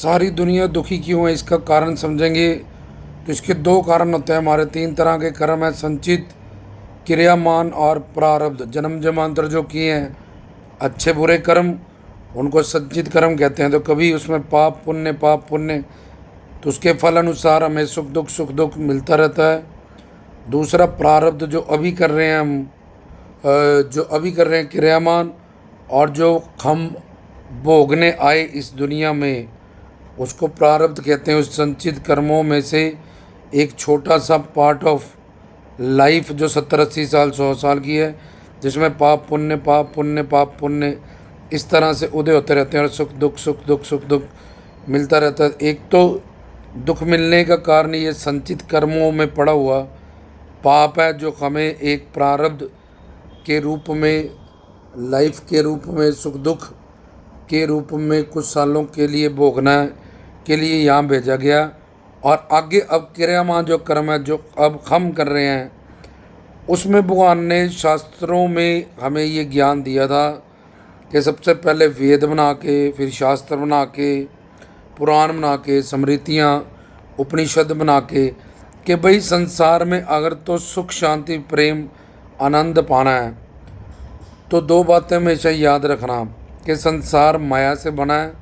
सारी दुनिया दुखी क्यों है, इसका कारण समझेंगे तो इसके दो कारण होते हैं। हमारे तीन तरह के कर्म हैं, संचित, क्रियामान और प्रारब्ध। जन्म जन्मांतर जो किए हैं अच्छे बुरे कर्म, उनको संचित कर्म कहते हैं। तो कभी उसमें पाप पुण्य, तो उसके फल अनुसार हमें सुख दुख मिलता रहता है। दूसरा प्रारब्ध, जो अभी कर रहे हैं हम, जो अभी कर रहे हैं क्रियामान, और जो हम भोगने आए इस दुनिया में, उसको प्रारब्ध कहते हैं। उस संचित कर्मों में से एक छोटा सा पार्ट ऑफ लाइफ जो 70 80 साल 100 साल की है, जिसमें पाप पुण्य पाप पुण्य पाप पुण्य इस तरह से उदय होते रहते हैं और सुख दुख मिलता रहता है। एक तो दुख मिलने का कारण ये संचित कर्मों में पड़ा हुआ पाप है, जो हमें एक प्रारब्ध के रूप में, लाइफ के रूप में, सुख दुख के रूप में कुछ सालों के लिए भोगना के लिए यहाँ भेजा गया। और आगे अब क्रियामान जो कर्म है, जो अब हम कर रहे हैं, उसमें भगवान ने शास्त्रों में हमें ये ज्ञान दिया था कि सबसे पहले वेद बना के, फिर शास्त्र बना के, पुराण बना के, स्मृतियाँ, उपनिषद बना के, कि भाई संसार में अगर तो सुख शांति प्रेम आनंद पाना है तो दो बातें हमेशा याद रखना कि संसार माया से बना है।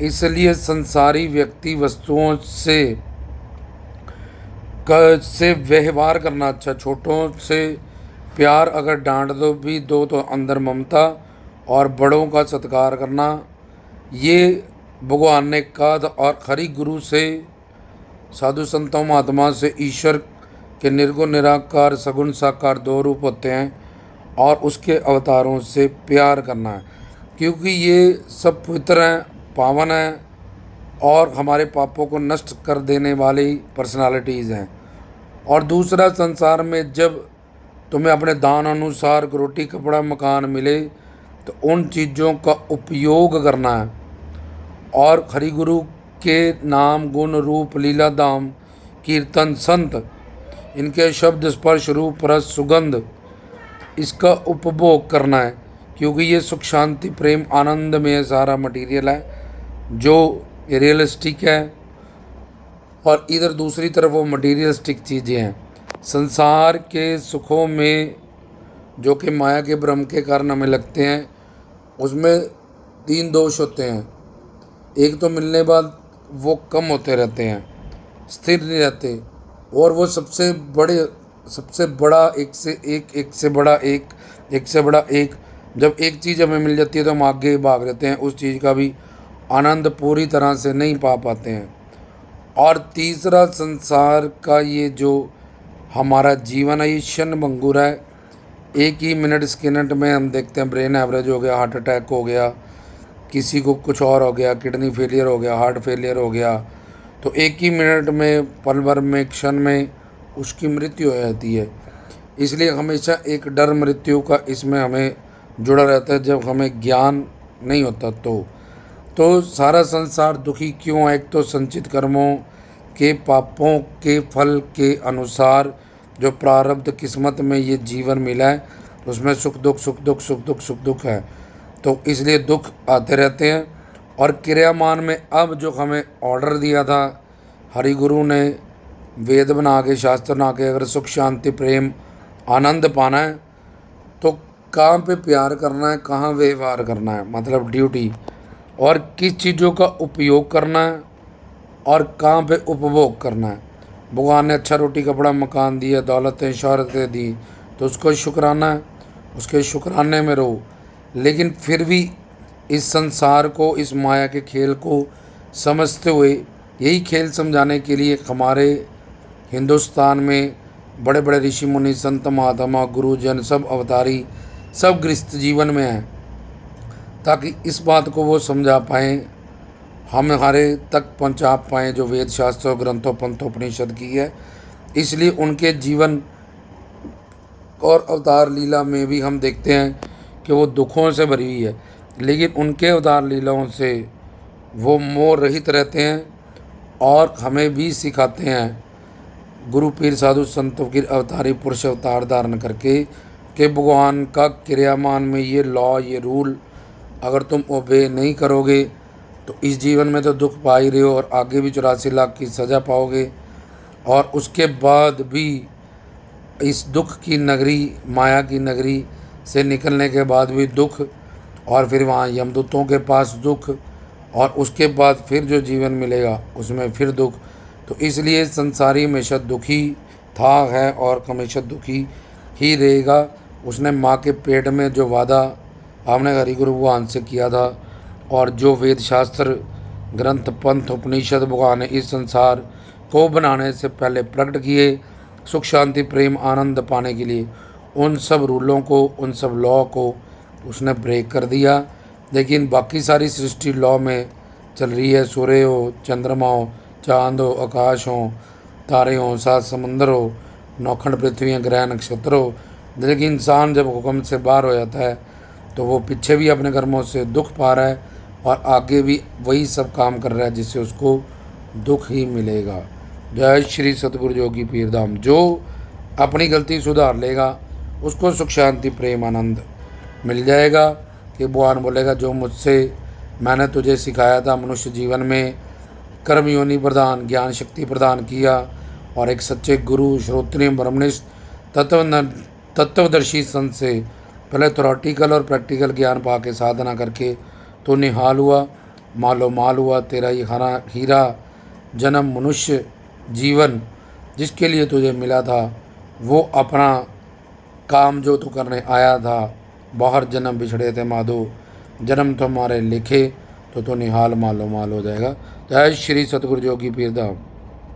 इसलिए संसारी व्यक्ति वस्तुओं से व्यवहार करना अच्छा, छोटों से प्यार, अगर डांट दो भी दो तो अंदर ममता, और बड़ों का सत्कार करना, ये भगवान ने कहा था। और खरी गुरु से, साधु संतों महात्मा से ईश्वर के निर्गुण निराकार सगुण साकार दो रूप होते हैं, और उसके अवतारों से प्यार करना है, क्योंकि ये सब पवित्र हैं, पावन हैं, और हमारे पापों को नष्ट कर देने वाली पर्सनालिटीज़ हैं। और दूसरा, संसार में जब तुम्हें अपने दान अनुसार रोटी कपड़ा मकान मिले तो उन चीज़ों का उपयोग करना है। और हरि गुरु के नाम गुण रूप लीला धाम कीर्तन संत, इनके शब्द स्पर्श रूप रस सुगंध, इसका उपभोग करना है, क्योंकि ये सुख शांति प्रेम आनंद में सारा मटेरियल है जो रियलिस्टिक है, और इधर दूसरी तरफ वो मटीरियलिस्टिक चीज़ें हैं। संसार के सुखों में जो कि माया के भ्रम के कारण हमें लगते हैं, उसमें तीन दोष होते हैं। एक तो मिलने बाद वो कम होते रहते हैं, स्थिर नहीं रहते, और वो सबसे बड़ा एक से बड़ा एक से बड़ा एक। जब एक चीज़ हमें मिल जाती है तो हम आगे भाग लेते हैं, उस चीज़ का भी आनंद पूरी तरह से नहीं पा पाते हैं। और तीसरा, संसार का ये जो हमारा जीवन है, ये क्षण भंगुर है। एक ही मिनट सेकंड में हम देखते हैं ब्रेन एवरेज हो गया, हार्ट अटैक हो गया, किसी को कुछ और हो गया, किडनी फेलियर हो गया, हार्ट फेलियर हो गया, तो एक ही मिनट में, पल भर में, क्षण में उसकी मृत्यु हो जाती है। इसलिए हमेशा एक डर मृत्यु का इसमें हमें जुड़ा रहता है, जब हमें ज्ञान नहीं होता तो सारा संसार दुखी क्यों है। एक तो संचित कर्मों के पापों के फल के अनुसार जो प्रारब्ध किस्मत में ये जीवन मिला है, उसमें सुख दुख है, तो इसलिए दुख आते रहते हैं। और क्रियामान में अब जो हमें ऑर्डर दिया था हरि गुरु ने, वेद बना के शास्त्र बना के, अगर सुख शांति प्रेम आनंद पाना है तो कहाँ पे प्यार करना है, कहाँ व्यवहार करना है, मतलब ड्यूटी, और किस चीज़ों का उपयोग करना है और कहाँ पे उपभोग करना है। भगवान ने अच्छा रोटी कपड़ा मकान दिया, दौलतें शौहरतें दी, तो उसको शुक्राना है, उसके शुक्राने में रहो। लेकिन फिर भी इस संसार को, इस माया के खेल को समझते हुए, यही खेल समझाने के लिए हमारे हिंदुस्तान में बड़े बड़े ऋषि मुनि संत महात्मा गुरुजन सब अवतारी सब गृहस्थ जीवन में हैं, ताकि इस बात को वो समझा पाएँ, हम हमारे तक पहुंचा पाएँ जो वेद शास्त्रों ग्रंथों पंथोपनिषद की है। इसलिए उनके जीवन और अवतार लीला में भी हम देखते हैं कि वो दुखों से भरी हुई है, लेकिन उनके अवतार लीलाओं से वो मोह रहित रहते हैं और हमें भी सिखाते हैं, गुरु पीर साधु संतों की अवतारी पुरुष अवतार धारण करके, कि भगवान का क्रियामान में ये लॉ, ये रूल अगर तुम ओबे नहीं करोगे तो इस जीवन में तो दुख पा ही रहे हो और आगे भी 84 लाख की सज़ा पाओगे। और उसके बाद भी इस दुख की नगरी, माया की नगरी से निकलने के बाद भी दुख, और फिर वहाँ यमदूतों के पास दुख, और उसके बाद फिर जो जीवन मिलेगा उसमें फिर दुख। तो इसलिए संसारी हमेशा दुखी था, है और हमेशा दुखी ही रहेगा। उसने माँ के पेट में जो वादा आपने हरि गुरु भगवान से किया था, और जो वेद शास्त्र ग्रंथ पंथ उपनिषद भगवान ने इस संसार को बनाने से पहले प्रकट किए, सुख शांति प्रेम आनंद पाने के लिए, उन सब रूलों को, उन सब लॉ को उसने ब्रेक कर दिया। लेकिन बाकी सारी सृष्टि लॉ में चल रही है। सूर्य हो, चंद्रमा हो, चांद हो, आकाश हो, तारे हों, सात समुंदर हो, नौखंड पृथ्वी, ग्रह नक्षत्र हो। लेकिन इंसान जब हुक्म से बाहर हो जाता है तो वो पीछे भी अपने कर्मों से दुख पा रहा है और आगे भी वही सब काम कर रहा है जिससे उसको दुख ही मिलेगा। जय श्री सतगुरु जोगी पीर धाम। जो अपनी गलती सुधार लेगा उसको सुख शांति प्रेम आनंद मिल जाएगा। कि भगवान बोलेगा जो मुझसे मैंने तुझे सिखाया था मनुष्य जीवन में, कर्म योनि प्रदान, ज्ञान शक्ति प्रदान किया, और एक सच्चे गुरु श्रोत्रिय ब्रह्मनिष्ठ तत्वदर्शी संत से पहले थ्योरेटिकल और प्रैक्टिकल ज्ञान पा के साधना करके तो निहाल हुआ, मालो माल हुआ। तेरा ही हीरा जन्म मनुष्य जीवन जिसके लिए तुझे मिला था, वो अपना काम जो तू करने आया था, बाहर जन्म बिछड़े थे माधो, जन्म तुम्हारे लिखे तो निहाल मालो माल हो जाएगा। जय श्री सतगुरु जोगी पीर धाम।